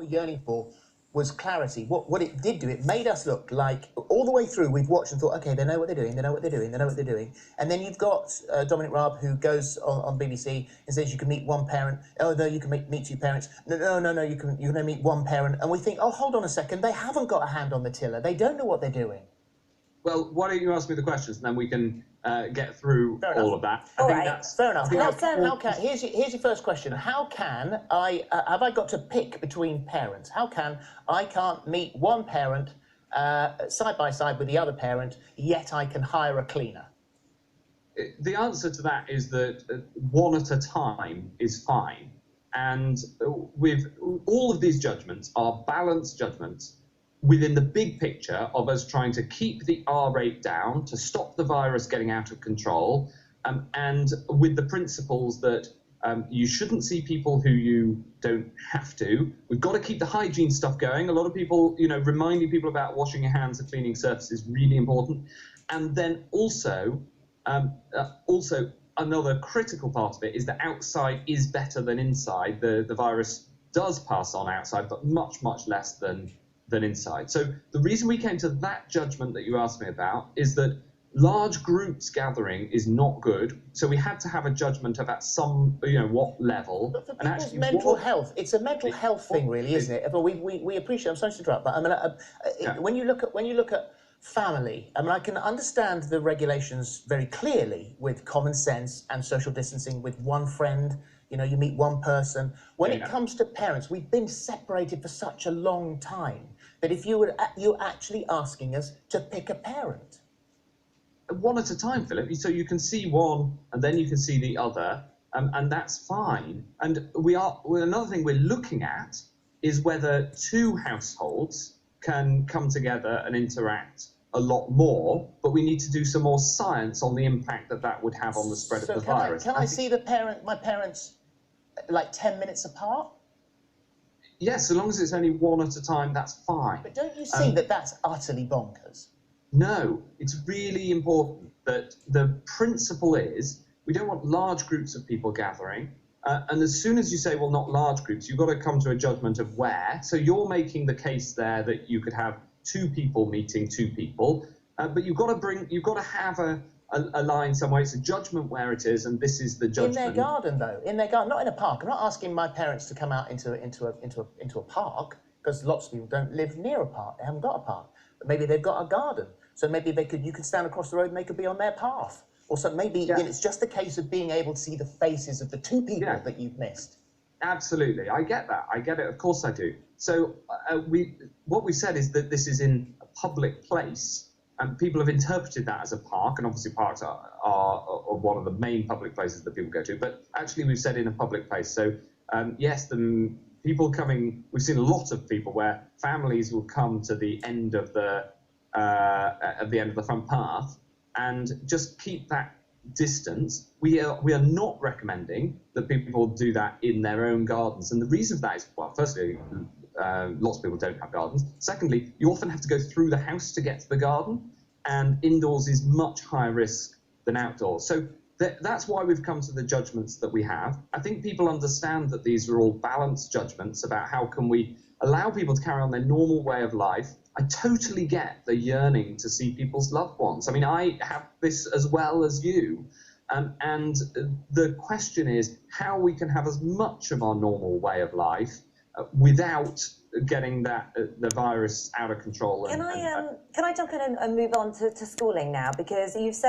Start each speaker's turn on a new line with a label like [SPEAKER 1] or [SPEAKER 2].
[SPEAKER 1] were yearning for was clarity. What it did do, it made us look like, all the way through, we've watched and thought, okay, they know what they're doing, they know what they're doing, they know what they're doing. And then you've got Dominic Raab, who goes on BBC and says you can meet one parent. Oh, no, you can meet two parents. No, you can only meet one parent. And we think, oh, hold on a second, they haven't got a hand on the tiller. They don't know what they're doing.
[SPEAKER 2] Well, why don't you ask me the questions, and then we can get through all of that.
[SPEAKER 1] All right, fair enough. Here's your first question. How can I, have I got to pick between parents? How can I can't meet one parent side by side with the other parent, yet I can hire a cleaner?
[SPEAKER 2] The answer to that is that one at a time is fine. And with all of these judgments are balanced judgments within the big picture of us trying to keep the R rate down, to stop the virus getting out of control, and with the principles that you shouldn't see people who you don't have to. We've got to keep the hygiene stuff going. A lot of people, reminding people about washing your hands and cleaning surfaces is really important. And then also another critical part of it is that outside is better than inside. The virus does pass on outside, but much, much less than inside. So the reason we came to that judgment that you asked me about is that large groups gathering is not good. So we had to have a judgment about some, what level.
[SPEAKER 1] But for people's mental health, it's a mental health thing, really, isn't it? But we appreciate. I'm sorry to interrupt, but I mean, when you look at family, I mean, I can understand the regulations very clearly with common sense and social distancing with one friend. You meet one person. When it comes to parents, we've been separated for such a long time that if you're actually asking us to pick a parent.
[SPEAKER 2] One at a time, Philip. So you can see one and then you can see the other, and that's fine. And another thing we're looking at is whether two households can come together and interact a lot more, but we need to do some more science on the impact that would have on the spread of the virus.
[SPEAKER 1] Can I see my parents like 10 minutes apart?
[SPEAKER 2] Yes, so long as it's only one at a time, that's fine.
[SPEAKER 1] But don't you see that that's utterly bonkers?
[SPEAKER 2] No, it's really important that the principle is we don't want large groups of people gathering. And as soon as you say, well, not large groups, you've got to come to a judgment of where. So you're making the case there that you could have two people meeting two people, but you've got to have a line somewhere. It's a judgment where it is, and this is the judgment.
[SPEAKER 1] In their garden, though. In their garden, not in a park. I'm not asking my parents to come out into a park, because lots of people don't live near a park. They haven't got a park. But maybe they've got a garden. So maybe you could stand across the road and they could be on their path. Or so maybe it's just a case of being able to see the faces of the two people that you've missed.
[SPEAKER 2] Absolutely. I get that. I get it. Of course I do. So what we said is that this is in a public place, and people have interpreted that as a park, and obviously parks are one of the main public places that people go to, but actually we've said in a public place. So yes, the people coming, we've seen a lot of people where families will come to the end of the front path and just keep that distance. We are not recommending that people do that in their own gardens, and the reason for that is, well, firstly, lots of people don't have gardens. Secondly, you often have to go through the house to get to the garden, and indoors is much higher risk than outdoors. So that's why we've come to the judgments that we have. I think people understand that these are all balanced judgments about how can we allow people to carry on their normal way of life. I totally get the yearning to see people's loved ones. I mean, I have this as well as you. And the question is how we can have as much of our normal way of life without getting the virus out of control.
[SPEAKER 3] Can I jump in and move on to schooling now? Because you've said